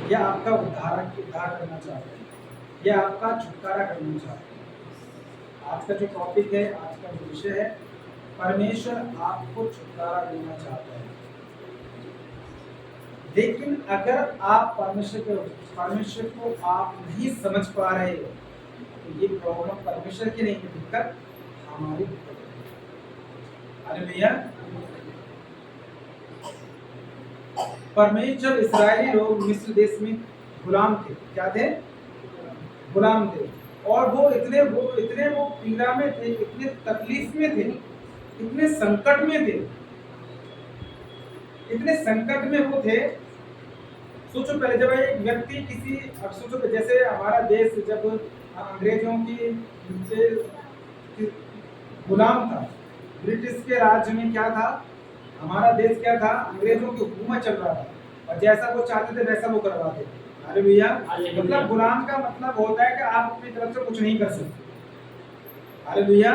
या आपका उद्धार करना चाहते हैं, या आपका छुटकारा करना चाहते हैं। आज का जो टॉपिक है, आज का जो विषय है, परमेश्वर आपको छुटकारा देना चाहता है। लेकिन अगर आप परमेश्वर को आप नहीं समझ पा रहे हो, तो ये प्रॉब्लम परमेश्वर की नहीं है, दिक्कत हमारी है। अरे भैया, परमेश्वर, इस्राएली लोग मिस्र देश में गुलाम थे। क्या थे? गुलाम थे। और वो इतने वो पीड़ा में थे, इतने तकलीफ में थे, इतने संकट में थे, इतने संकट में वो थे। सोचो पहले जब एक व्यक्ति किसी, अब सोचो कि जैसे हमारा देश जब अंग्रेजों की से गुलाम था, ब्रिटिश के राज्य में क्या था, हमारा देश क्या था, अंग्रेजों की हुकूमत चल रहा था, और जैसा वो चाहते थे वैसा वो करवाते थे। अरे भैया, मतलब गुलाम का मतलब होता है कि आप अपनी तरफ से कुछ नहीं कर सकते। अरे भैया,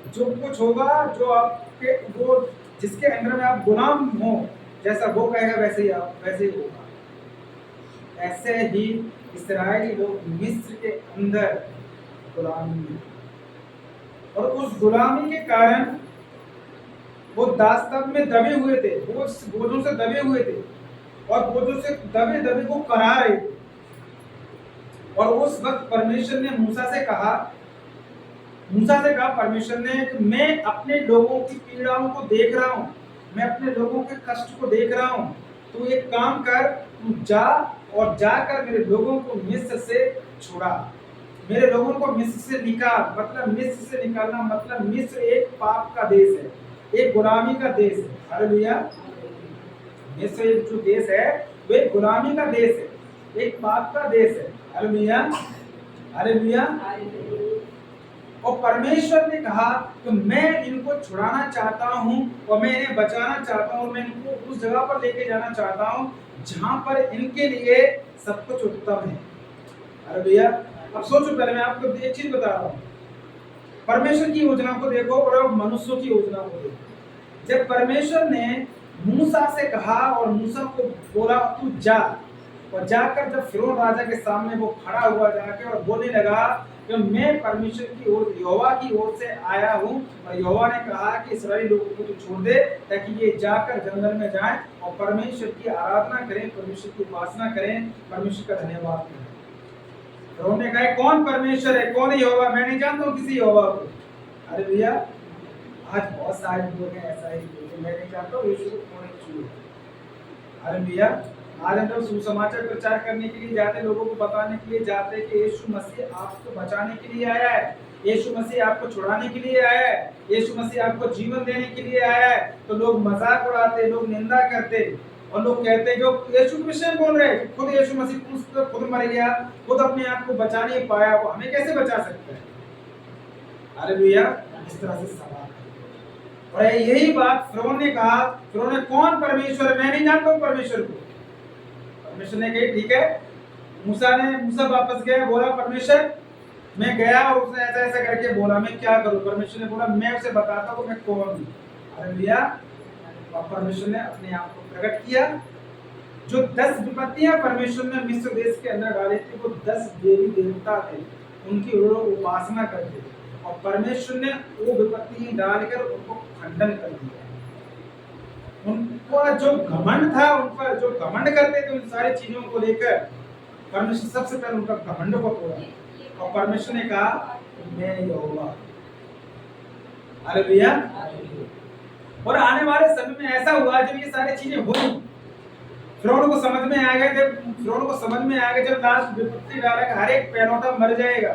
जो कुछ होगा, जो आपके वो जिसके अंदर में आप गुलाम हो, जैसा वो कहेगा वैसे ही होगा। ऐसे ही इस्राएली लोग मिस्र के अंदर गुलामी में, और उस गुलामी के कारण वो दास्तान में दबे हुए थे, वो बोझों से दबे हुए थे, और बोझों से दबे दबे को करा रहे थे। और उस वक्त परमेश्वर ने मूसा से कहा परमेश्वर ने कि मैं अपने लोगों की पीड़ाओं को देख रहा हूँ, मैं अपने लोगों के कष्ट को देख रहा हूँ। तू एक काम कर, तू जा और जाकर मेरे लोगों को मिस्र से छुड़ा, मेरे लोगों को मिस्र से निकाल। मतलब मिस्र से निकालना मतलब मिस्र एक पाप का देश है, एक गुलामी का देश है। हालेलुया। मिस्र एक जो देश है वो एक गुलामी का देश है, एक पाप का देश है। Hallelujah, hallelujah. और परमेश्वर ने कहा कि मैं इनको छुड़ाना चाहता हूं, और मैं इन्हें बचाना चाहता हूं, मैं इनको उस जगह पर लेके जाना चाहता हूं जहां पर इनके लिए सब कुछ उत्तम है। अरे भैया, अब सोचो, पहले मैं आपको एक चीज बता रहा हूं, परमेश्वर की योजना को देखो और अब मनुष्यों की योजना को देखो। जब परमेश्वर ने मूसा से कहा और मूसा को बोला तू जा, और जाकर जब फिरौन राजा के सामने वो खड़ा हुआ जाके और बोलने लगा कि मैं परमेश्वर की ओर, यहोवा की ओर से आया हूँ, और यहोवा ने कहा कि इस्राएली लोगों को तो छोड़ दे ताकि ये जाकर जंगल में जाएं और परमेश्वर की आराधना करें, परमेश्वर की उपासना करें, परमेश्वर का धन्यवाद करें। फिरौन ने कहा कौन परमेश्वर है, कौन है यहोवा, मैं नहीं जानता हूँ किसी यहोवा को। अरे भैया, आज बहुत सारे लोग हैं ऐसा ही बोलते, मैं नहीं जानता हूँ यीशु को कौन है। अरे भैया, आज हम लोग सुसमाचार प्रचार करने के लिए जाते, लोगों को बताने के लिए जाते कि यीशु मसीह आपको बचाने के लिए आया है, यीशु मसीह आपको छुड़ाने के लिए आया है, यीशु मसीह आपको जीवन देने के लिए आया है, तो लोग मजाक उड़ाते, लोग निंदा करते, और लोग कहते जो यीशु के विषय में बोल रहे, खुद यीशु मसीह खुद मर गया, खुद अपने आप को बचा नहीं पाया, वो हमें कैसे बचा सकता है। अरे भैया, इस तरह से सवाल, और यही बात फिरौन ने कहा। फिरौन ने कौन परमेश्वर है, मैं नहीं जानता हूँ परमेश्वर को। परमेश्वर ने कही ठीक है। मूसा वापस गया, बोला परमेश्वर मैं गया और उसने ऐसा ऐसा करके बोला, मैं क्या करूं। परमेश्वर ने बोला मैं उसे बताता हूं मैं कौन हूं। अरे भैया, और परमेश्वर ने अपने आप को प्रकट किया। जो 10 विपत्तियां परमेश्वर ने मिस्र देश के अंदर डाली थी, वो 10 देवी देवता थे, उनकी लोग उपासना करते थे, और परमेश्वर ने वो विपत्ति डालकर उनको खंडन कर दिया। उनका जो घमंड था, उन पर जो घमंड करते थे उन सारी चीजों को लेकर, परमेश्वर सबसे पहले उनका घमंड को तोड़ा, और परमेश्वर ने कहा मैं यहोवा। अरे भैया, और आने वाले समय में ऐसा हुआ जब ये सारी चीजें हुई, फिरौन को समझ में आ गया, जब लास्ट विपत्ति डाला हर एक पैनोटा मर जाएगा।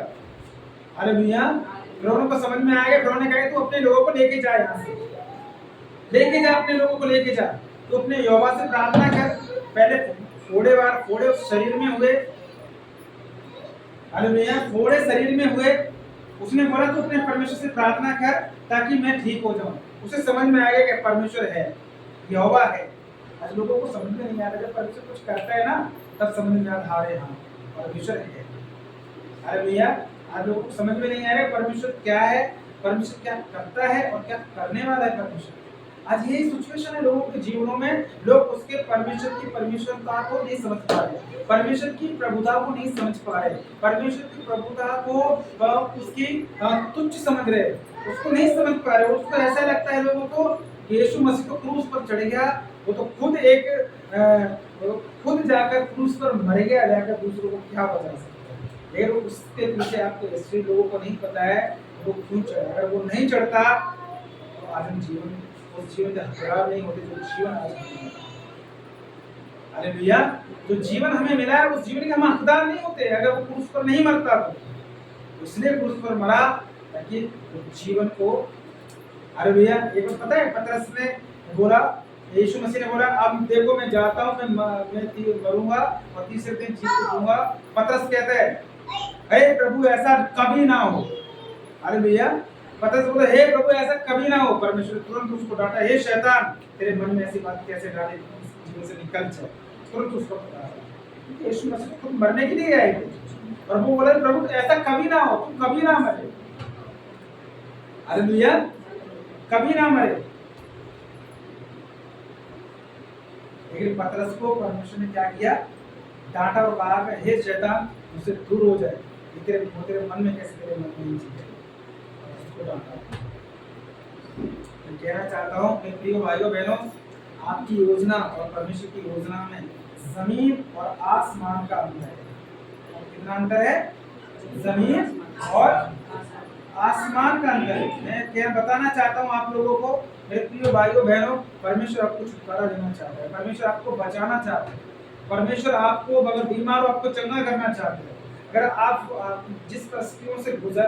अरे भैया, फिरौन को समझ में आ गया। फिरौन ने कहा तू अपने लोगों को लेके जा, यहाँ से लेके जा, अपने लोगों को लेके जा। तो अपने यहोवा से प्रार्थना कर, पहले फोड़े उस शरीर में हुए। अरे भैया, फोड़े शरीर में हुए। उसने बोला तू अपने परमेश्वर से प्रार्थना कर ताकि मैं ठीक हो जाऊं। उसे समझ में आ गया कि परमेश्वर है, यहोवा है। आज लोगों को समझ में नहीं आ रहा, जब परमेश्वर कुछ करता है ना तब समझ में आता है हाँ परमेश्वर है। अरे भैया, आज लोगों को समझ में नहीं आ रहा परमेश्वर क्या है, परमेश्वर क्या करता है और क्या करने वाला है परमेश्वर। आज यही सिचुएशन है लोगों के जीवनों में। लोग उसके परमेश्वर की परमेश्वरता को नहीं समझ पा रहे, परमेश्वर की प्रभुता को नहीं समझ पा रहे, परमेश्वर की प्रभुता को उसकी तुच्छ समझ रहे, उसको नहीं समझ पा रहे। उसको ऐसा लगता है लोगों को कि यीशु मसीह तो क्रूस पर चढ़ गया, वो तो खुद खुद जाकर क्रूस पर मर गया, जाकर दूसरों को क्या बचा सकता है। लेकिन उसके पीछे आपको हिस्ट्री लोगों को नहीं पता है वो क्यों चढ़ा। अगर वो नहीं चढ़ता तो आज हम जीवन उस जीवन का हकदार नहीं होते जो जीवन आज हमें मिला। हालेलुया। जो जीवन हमें मिला है उस जीवन के हम हकदार नहीं होते अगर वो क्रूस पर नहीं मरता तो। इसलिए क्रूस पर मरा ताकि जीवन को। हालेलुया। एक बार पता है पतरस ने बोला, यीशु मसीह ने बोला अब देखो मैं जाता हूँ, मैं मरूंगा और तीसरे दिन जी उठूंगा। पतरस कहता है हे प्रभु ऐसा कभी ना हो। हालेलुया। पतरस बोला हे प्रभु ऐसा कभी ना हो। परमेश्वर तुरंत उसको डांटा, हे शैतान तेरे मन में ऐसी बात कैसे डाली, जीवन से निकल चल। तुरंत उसको डांटा। यीशु मसीह खुद मरने के लिए आए थे और वो बोले प्रभु ऐसा कभी ना हो, तुम कभी ना मरे। हालेलुया। कभी ना मरे। लेकिन पतरस को परमेश्वर ने क्या किया, डांटा और कहा हे शैतान मुझसे दूर हो जाए, तेरे मन में कैसे तेरे मन में चीज है। उसको डांटा। मैं कहना चाहता हूँ मेरे प्रिय भाइयों बहनों, आपकी योजना और परमेश्वर की योजना में जमीन और आसमान का अंतर है। और कितना अंतर है? जमीन और आसमान का अंतर है। मैं क्या बताना चाहता हूँ आप लोगों को, मेरे प्रिय भाइयों बहनों, परमेश्वर आपको छुटकारा देना चाहता है, परमेश्वर आपको बचाना चाहता है, परमेश्वर आपको अगर बीमार हो आपको चंगा करना चाहता है। अगर आप जिस परिस्थितियों से गुजर